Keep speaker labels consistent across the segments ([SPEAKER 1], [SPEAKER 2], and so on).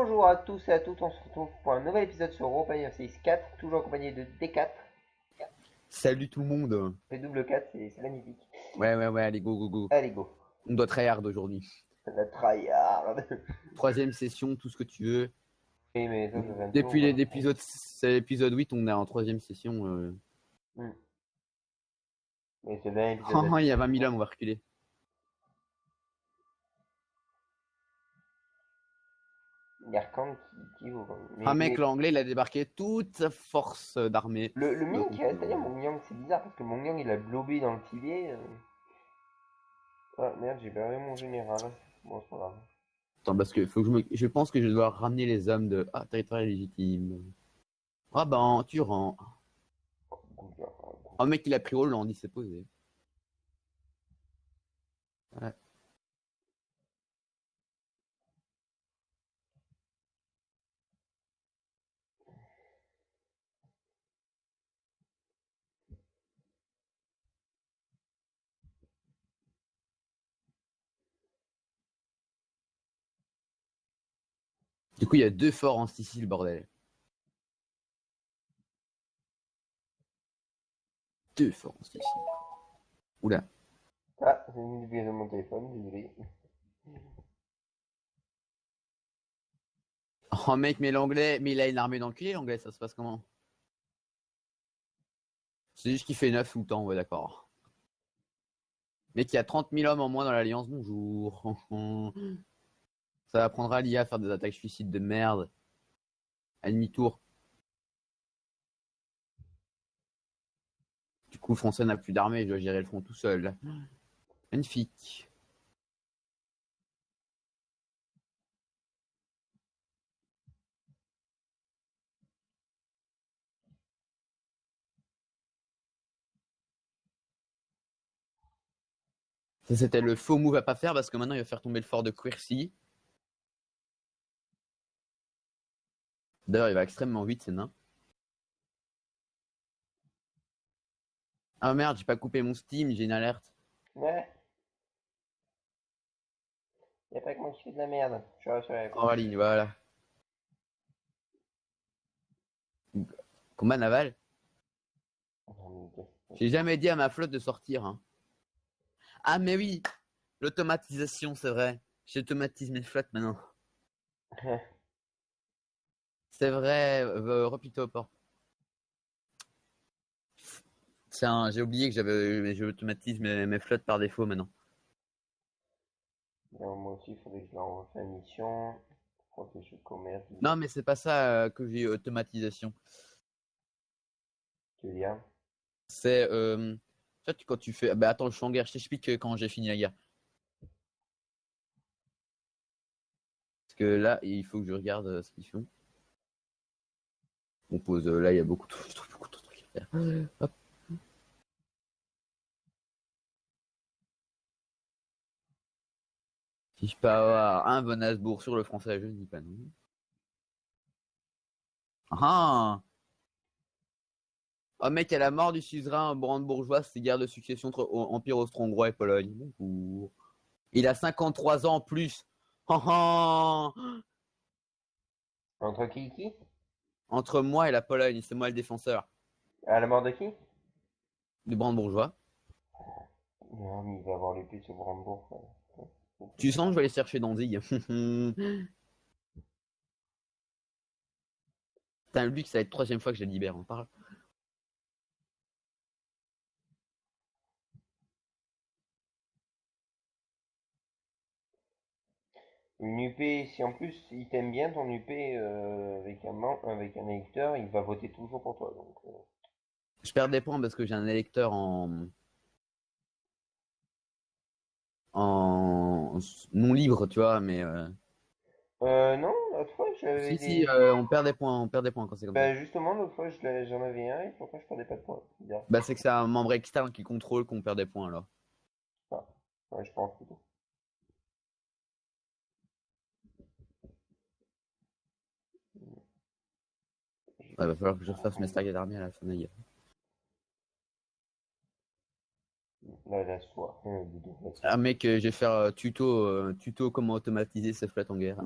[SPEAKER 1] Bonjour à tous et à toutes, on se retrouve pour un nouvel épisode sur European FCX 4, toujours accompagné de D4.
[SPEAKER 2] Salut tout le monde.
[SPEAKER 1] P4, c'est magnifique.
[SPEAKER 2] Ouais, allez, go.
[SPEAKER 1] Allez, go.
[SPEAKER 2] On doit tryhard aujourd'hui.
[SPEAKER 1] La tryhard.
[SPEAKER 2] Troisième session, tout ce que tu veux.
[SPEAKER 1] Oui, mais ça fait un tour.
[SPEAKER 2] Depuis l'épisode 8, on est en troisième session.
[SPEAKER 1] Mais c'est bien épisode.
[SPEAKER 2] Il y a 20 000 hommes, on va reculer.
[SPEAKER 1] Il y a Arkan qui ouvre.
[SPEAKER 2] Mec, l'anglais, il a débarqué toute sa force d'armée.
[SPEAKER 1] Le Ming qui reste derrière Mongyang, c'est bizarre parce que Mongyang il a globé dans le Tibet. Ah merde, j'ai perdu mon général. Bon, c'est pas grave.
[SPEAKER 2] Attends, parce que je pense que je dois ramener les hommes de territoire légitime. Raban, Turan. Oh, mec, il a pris Hollande, il s'est posé. Ouais. Du coup, il y a 2 forts en Sicile, bordel. 2 forts en Sicile. Oula.
[SPEAKER 1] Ah, c'est une vibration de mon téléphone, désolé.
[SPEAKER 2] Oh mec, mais l'anglais, mais il a une armée d'enculés, l'anglais, ça se passe comment? C'est juste qu'il fait 9 tout le temps, ouais d'accord. Mec, il y a 30 000 hommes en moins dans l'Alliance, bonjour. Ça apprendra l'IA à faire des attaques suicides de merde. À demi-tour. Du coup, le français n'a plus d'armée, je dois gérer le front tout seul. Magnifique. Ça, c'était le faux move à pas faire parce que maintenant il va faire tomber le fort de Quercy. D'ailleurs, il va extrêmement vite, c'est nain. Ah merde, j'ai pas coupé mon Steam, j'ai une alerte.
[SPEAKER 1] Ouais. Y'a pas que moi qui fais de la merde. Je suis rassuré.
[SPEAKER 2] En ligne, voilà. Combat naval. J'ai jamais dit à ma flotte de sortir. Hein. Ah mais oui, l'automatisation, c'est vrai. J'automatise mes flottes maintenant. C'est vrai, replie-toi au port. J'ai oublié que j'automatise mes flottes par défaut maintenant.
[SPEAKER 1] Moi aussi, il faudrait que je leur envoie une mission. Protéger le commerce.
[SPEAKER 2] Non, mais c'est pas ça que j'ai automatisation.
[SPEAKER 1] Tu veux dire?
[SPEAKER 2] C'est quand tu fais. Bah attends, je suis en guerre. Je t'explique quand j'ai fini la guerre. Parce que là, il faut que je regarde ce qu'ils font. On pose là, il y a beaucoup de trucs à faire. Hop. Si je peux avoir un von Hasbourg sur le français, je ne dis pas non. Ah! Oh mec, à la mort du suzerain brandebourgeois, c'est guerre de succession entre Empire austro-hongrois et Pologne. Bonjour. Il a 53 ans en plus. Ah, ah.
[SPEAKER 1] Entre qui?
[SPEAKER 2] Entre moi et la Pologne, c'est moi le défenseur.
[SPEAKER 1] À la mort de qui?
[SPEAKER 2] Du brandebourgeois.
[SPEAKER 1] Non, mais il va avoir l'épée sur Brandebourg.
[SPEAKER 2] Tu sens que je vais aller chercher Danzig. Putain, lui, ça va être la troisième fois que je la libère, on parle.
[SPEAKER 1] Une UP, si en plus il t'aime bien ton UP avec un électeur, il va voter toujours pour toi. Donc,
[SPEAKER 2] Je perds des points parce que j'ai un électeur en non libre, tu vois, mais
[SPEAKER 1] non, l'autre fois j'avais
[SPEAKER 2] si,
[SPEAKER 1] des.
[SPEAKER 2] on perd des points quand c'est comme ça.
[SPEAKER 1] Bah justement, l'autre fois j'en avais un et pourquoi je perdais pas de points? Bien.
[SPEAKER 2] Bah c'est que c'est un membre externe qui contrôle qu'on perd des points alors.
[SPEAKER 1] Ah, ouais, je pense plutôt.
[SPEAKER 2] Ouais, va falloir que je refasse mes stacks d'armée à la fin de la guerre.
[SPEAKER 1] Là, la soie.
[SPEAKER 2] Ah mec, je vais faire tuto comment automatiser ses flottes en guerre.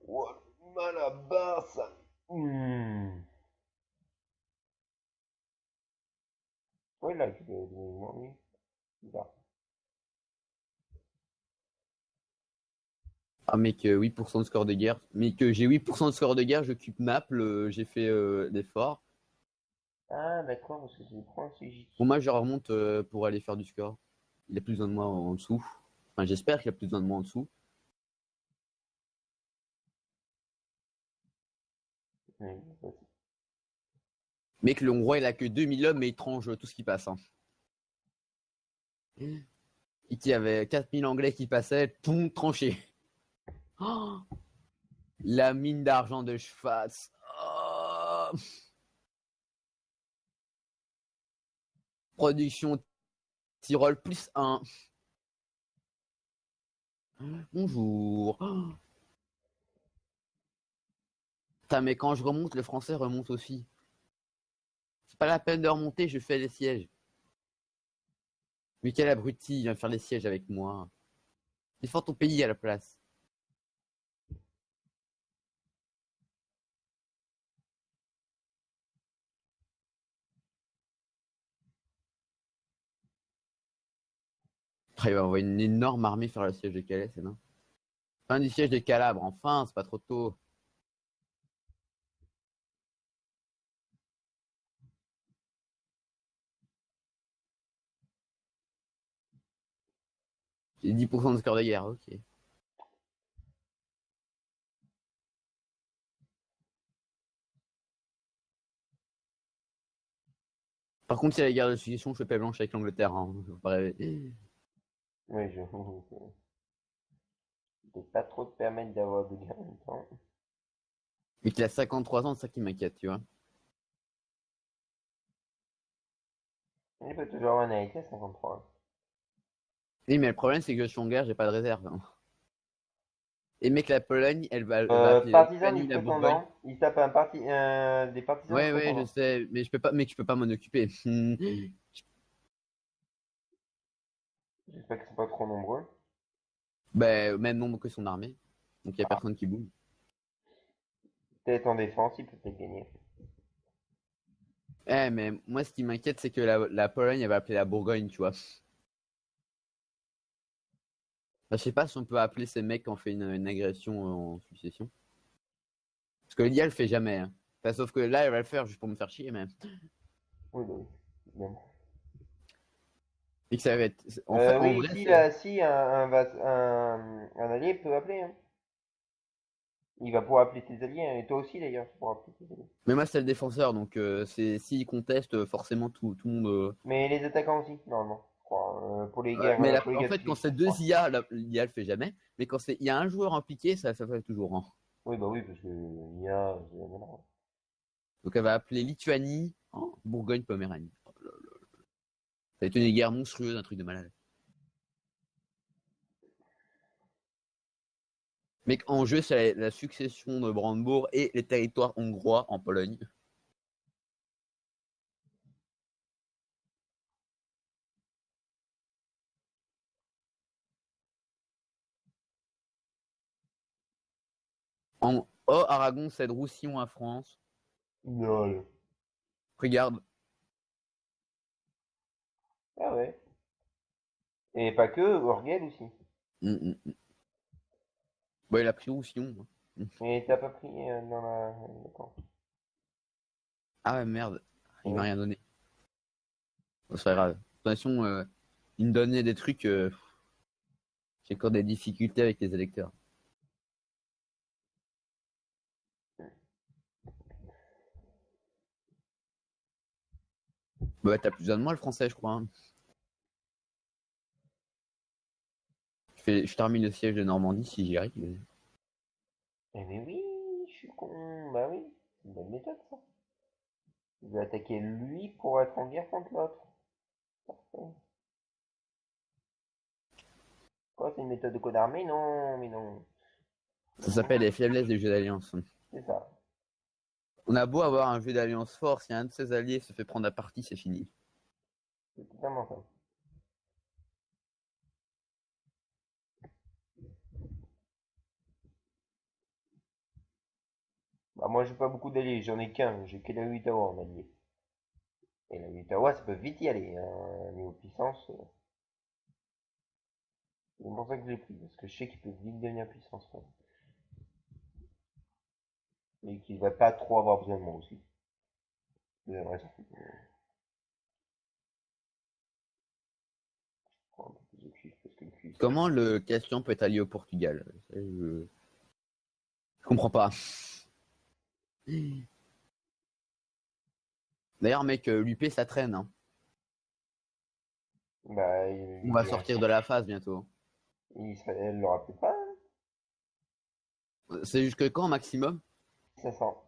[SPEAKER 1] Oh, mal à basse. Hmm. Ouais, là, tu peux oui. Bizarre.
[SPEAKER 2] Ah mec, 8% de score de guerre. Mec, j'ai 8% de score de guerre, j'occupe Naples, j'ai fait l'effort.
[SPEAKER 1] Ah, d'accord, parce que c'est le point CJ.
[SPEAKER 2] Bon, moi je remonte pour aller faire du score. Il a plus besoin de moi en dessous. Enfin, j'espère qu'il a plus besoin de moi en dessous.
[SPEAKER 1] Oui,
[SPEAKER 2] Mec, le Hongrois, il a que 2000 hommes, mais il tranche tout ce qui passe. Hein. Et qu'il y avait 4000 Anglais qui passaient, tout tranché. Oh, la mine d'argent de Schfatz. Oh, production Tyrol plus 1. Bonjour. Oh, putain, mais quand je remonte, le français remonte aussi. C'est pas la peine de remonter, je fais les sièges. Mais quel abruti, il vient faire les sièges avec moi. Défends ton pays à la place. Ah, il va envoyer une énorme armée faire le siège de Calais, c'est non. Fin du siège de Calabre, enfin, c'est pas trop tôt. J'ai 10% de score de guerre, ok. Par contre, si y a la guerre de succession, je fais paix blanche avec l'Angleterre. Hein. Faut pas rêver.
[SPEAKER 1] oui, je peux pas trop te permettre d'avoir de gains en même temps.
[SPEAKER 2] Mais qu'il a 53 ans, c'est ça qui m'inquiète, tu vois.
[SPEAKER 1] Il peut toujours avoir un AIT à 53.
[SPEAKER 2] Oui, mais le problème, c'est que je suis en guerre, j'ai pas de réserve. Hein. Et mec, la Pologne, elle va appeler la
[SPEAKER 1] Partisan du
[SPEAKER 2] Lituanie, la Bourgogne.
[SPEAKER 1] prétendant, il tape un parti, des partisans
[SPEAKER 2] Ouais, ouais, je
[SPEAKER 1] prétendants.
[SPEAKER 2] sais, mais je peux pas, mec, je peux pas m'en occuper.
[SPEAKER 1] J'espère qu'ils sont pas trop nombreux.
[SPEAKER 2] Ben, même nombre que son armée. Donc il y a
[SPEAKER 1] Ah,
[SPEAKER 2] personne qui bouge.
[SPEAKER 1] peut-être en défense, il peut peut-être gagner.
[SPEAKER 2] Eh, mais moi, ce qui m'inquiète, c'est que la Pologne, elle va appeler la Bourgogne, tu vois. Enfin, je sais pas si on peut appeler ces mecs qui ont fait une agression en succession. Parce que l'IA, elle le fait jamais. Hein. Enfin, sauf que là, elle va le faire juste pour me faire chier, mais.
[SPEAKER 1] Oui, bah oui. Bien.
[SPEAKER 2] Et que ça va être. En
[SPEAKER 1] Oui,
[SPEAKER 2] vrai,
[SPEAKER 1] si,
[SPEAKER 2] c'est.
[SPEAKER 1] là, si un allié peut appeler, hein. Il va pouvoir appeler ses alliés, hein, et toi aussi d'ailleurs, tu pourras appeler tes alliés.
[SPEAKER 2] Mais moi, c'est le défenseur, donc c'est s'il conteste, forcément, tout le monde.
[SPEAKER 1] Mais les attaquants aussi, normalement, je crois. Pour les
[SPEAKER 2] Ouais,
[SPEAKER 1] guerres,
[SPEAKER 2] mais
[SPEAKER 1] pour les
[SPEAKER 2] en
[SPEAKER 1] guerres de
[SPEAKER 2] fait, quand
[SPEAKER 1] succession,
[SPEAKER 2] c'est
[SPEAKER 1] je
[SPEAKER 2] deux
[SPEAKER 1] crois.
[SPEAKER 2] IA, l'IA le fait jamais. Mais quand il y a un joueur impliqué, ça fait toujours. Hein.
[SPEAKER 1] Oui, bah oui, parce que l'IA, c'est voilà.
[SPEAKER 2] Donc elle va appeler Lituanie, oh, Bourgogne-Poméranie. Oh là là. Ça va être une guerre monstrueuse, un truc de malade. Mec, en jeu, c'est la succession de Brandebourg et les territoires hongrois en Pologne. En oh, Aragon cède Roussillon à France.
[SPEAKER 1] Non.
[SPEAKER 2] Regarde.
[SPEAKER 1] Ah ouais. Et pas que, Orgel aussi.
[SPEAKER 2] Mm. Bon, il a pris Roussillon. Hein.
[SPEAKER 1] Mais t'as pas pris dans la... D'accord.
[SPEAKER 2] Ah ouais, merde. Il m'a
[SPEAKER 1] Oui.
[SPEAKER 2] rien donné. Bon, c'est pas grave. De toute façon, il me donnait des trucs. J'ai encore des difficultés avec les électeurs. Bah, t'as plus besoin de moi, le français, je crois. Hein. Je termine le siège de Normandie si j'y arrive.
[SPEAKER 1] Eh mais oui, je suis con. Bah oui, c'est une bonne méthode ça. Il va attaquer lui pour être en guerre contre l'autre. Parfait. Quoi, c'est une méthode de code armé? Non, mais non.
[SPEAKER 2] Ça s'appelle les faiblesses des jeux d'alliance.
[SPEAKER 1] C'est ça.
[SPEAKER 2] On a beau avoir un jeu d'alliance fort, si un de ses alliés se fait prendre à partie, c'est fini.
[SPEAKER 1] C'est totalement ça. moi, j'ai pas beaucoup d'alliés, j'en ai qu'un, j'ai que la Ottawa en allié. Et la Ottawa, ça peut vite y aller, hein, niveau puissance. C'est pour ça que je l'ai pris, parce que je sais qu'il peut vite devenir puissance, quoi. Et qu'il va pas trop avoir besoin de moi aussi. Deuxième raison. Je prends un peu plus de cuivre, parce que le cuivre,
[SPEAKER 2] Comment le Castellan peut être allié au Portugal? Ça, je comprends pas. D'ailleurs, mec, l'UP ça traîne. Hein.
[SPEAKER 1] bah,
[SPEAKER 2] On va sortir de la phase bientôt.
[SPEAKER 1] Israël l'aura peut-être pas, hein.
[SPEAKER 2] C'est jusque quand maximum?
[SPEAKER 1] 500.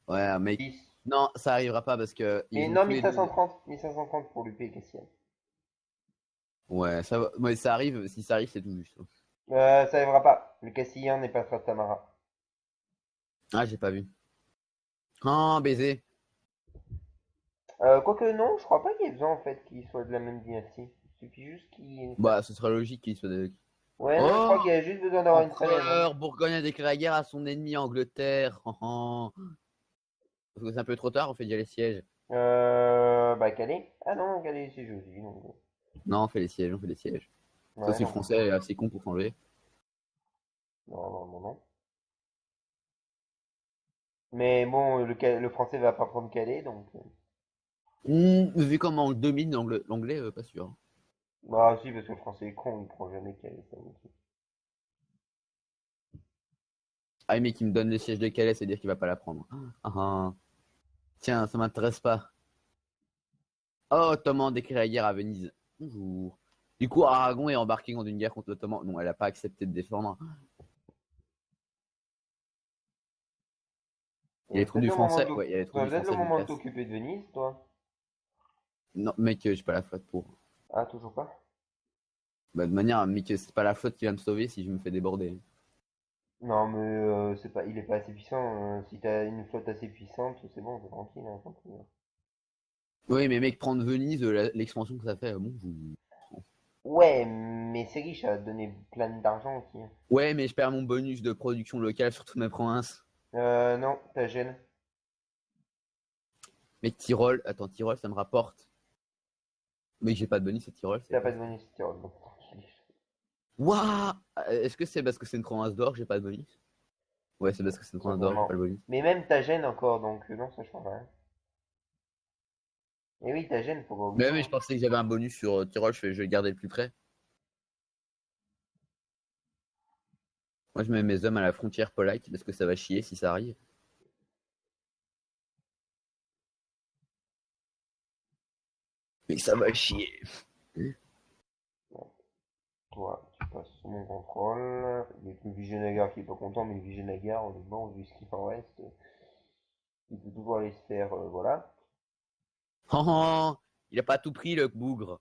[SPEAKER 2] Ouais, mec.
[SPEAKER 1] 10.
[SPEAKER 2] Non, ça arrivera pas parce que ils
[SPEAKER 1] Mais
[SPEAKER 2] vont
[SPEAKER 1] non,
[SPEAKER 2] tous les deux.
[SPEAKER 1] 1530. 1530 pour l'UP Cassiel.
[SPEAKER 2] Ouais, ça va. Ouais, ça arrive. Si ça arrive, c'est tout juste.
[SPEAKER 1] Ça arrivera pas. Le Castillan n'est pas Tamara.
[SPEAKER 2] Ah, j'ai pas vu. Oh, baiser.
[SPEAKER 1] Quoique non, je crois pas qu'il y ait besoin en fait qu'ils soient de la même dynastie. Il suffit juste qu'ils...
[SPEAKER 2] Bah, ce serait logique qu'il soit.
[SPEAKER 1] Ouais, non, je
[SPEAKER 2] Oh,
[SPEAKER 1] crois qu'il y a juste besoin d'avoir une famille.
[SPEAKER 2] empereur, Bourgogne a déclaré la guerre à son ennemi Angleterre. Parce que c'est un peu trop tard, on fait déjà les sièges.
[SPEAKER 1] Bah Calais. Ah non, Calais c'est joli. Donc...
[SPEAKER 2] Non, on fait les sièges, on fait les sièges. Sauf
[SPEAKER 1] Ouais,
[SPEAKER 2] si le
[SPEAKER 1] non,
[SPEAKER 2] français est assez con pour s'enlever.
[SPEAKER 1] non, non, non, non. Mais bon, le français va pas prendre Calais, donc...
[SPEAKER 2] Vu comment on domine l'anglais, pas sûr.
[SPEAKER 1] Bah si, parce que le français est con, il prend jamais Calais. Ça me dit.
[SPEAKER 2] Ah, mais qui me donne les sièges de Calais, c'est dire qu'il va pas la prendre. Ah, ah. Tiens, ça m'intéresse pas. Oh, Ottoman déclare la guerre à Venise. Bonjour. Du coup, Aragon est embarqué dans une guerre contre l'Ottoman. Non, elle a pas accepté de défendre. Il y a les troupes du français. Ouais, il y a les troupes du
[SPEAKER 1] Peut-être le
[SPEAKER 2] français, je me
[SPEAKER 1] moment de
[SPEAKER 2] casse.
[SPEAKER 1] t'occuper de Venise, toi.
[SPEAKER 2] Non, mec, j'ai pas la flotte pour.
[SPEAKER 1] Ah, toujours pas?
[SPEAKER 2] Bah, de manière, mec, c'est pas la flotte qui va me sauver si je me fais déborder.
[SPEAKER 1] Non, mais c'est pas, il est pas assez puissant. Si t'as une flotte assez puissante, c'est bon, c'est tranquille, hein, tranquille.
[SPEAKER 2] Oui, mais mec, prendre Venise, l'expansion que ça fait, bon,
[SPEAKER 1] Ouais, mais c'est riche, ça va te donner plein d'argent aussi, hein.
[SPEAKER 2] Ouais, mais je perds mon bonus de production locale sur toutes mes provinces.
[SPEAKER 1] Non, ta gêne.
[SPEAKER 2] Mec, Tyrol, attends, Tyrol, ça me rapporte. Mais j'ai pas de bonus à Tyrol, c'est
[SPEAKER 1] T'as
[SPEAKER 2] quoi
[SPEAKER 1] pas de
[SPEAKER 2] ça?
[SPEAKER 1] bonus, Tyrol, donc tranquille.
[SPEAKER 2] Waouh! Est-ce que c'est parce que c'est une province d'or que j'ai pas de bonus? Ouais, c'est parce que c'est une province d'or que j'ai pas le
[SPEAKER 1] Sûrement.
[SPEAKER 2] bonus.
[SPEAKER 1] Mais même ta gêne encore, donc non, ça change rien. Et oui, ta gêne, faut pas oublier,
[SPEAKER 2] Mais je
[SPEAKER 1] hein.
[SPEAKER 2] pensais que j'avais un bonus sur Tyrol, je vais le garder le plus près. Moi, je mets mes hommes à la frontière polaque parce que ça va chier si ça arrive. Mais ça va chier.
[SPEAKER 1] Bon, toi, tu passes sous mon contrôle. Il y a que Vigenagar qui est pas content, mais Vigenagar, honnêtement, vu ce qu'il en reste, il peut toujours aller se faire, voilà.
[SPEAKER 2] Oh, oh, il a pas tout pris le bougre.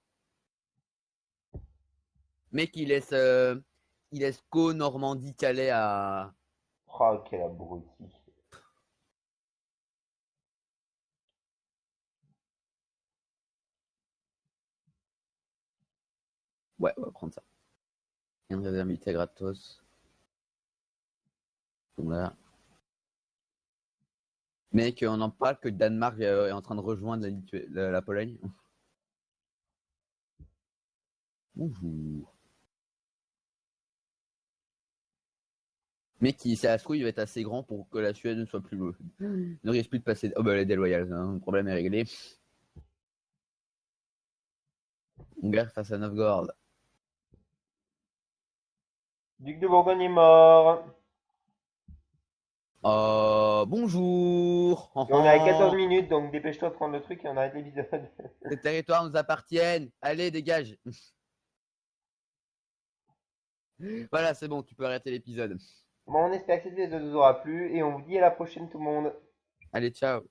[SPEAKER 2] Mec, il laisse qu'au Normandie, Calais à.
[SPEAKER 1] Ah, quel abruti.
[SPEAKER 2] Ouais, on va prendre ça. Une réserve militaire gratos. Donc là. Mec, on en parle que Danemark est en train de rejoindre la Pologne. Bonjour. Mec, si ça se trouve, il va être assez grand pour que la Suède ne soit plus loin. Ne risque plus de passer. Oh bah, elle est déloyale, hein. Le problème est réglé. Hongrie face à Novgorod.
[SPEAKER 1] Duc de Bourgogne est mort.
[SPEAKER 2] Bonjour.
[SPEAKER 1] Et on est à 14 minutes, donc dépêche-toi de prendre le truc et on arrête l'épisode.
[SPEAKER 2] Ces territoires nous appartiennent. Allez, dégage. Voilà, c'est bon, tu peux arrêter l'épisode.
[SPEAKER 1] Bon, on espère que cet épisode vous aura plu et on vous dit à la prochaine tout le monde.
[SPEAKER 2] Allez, ciao.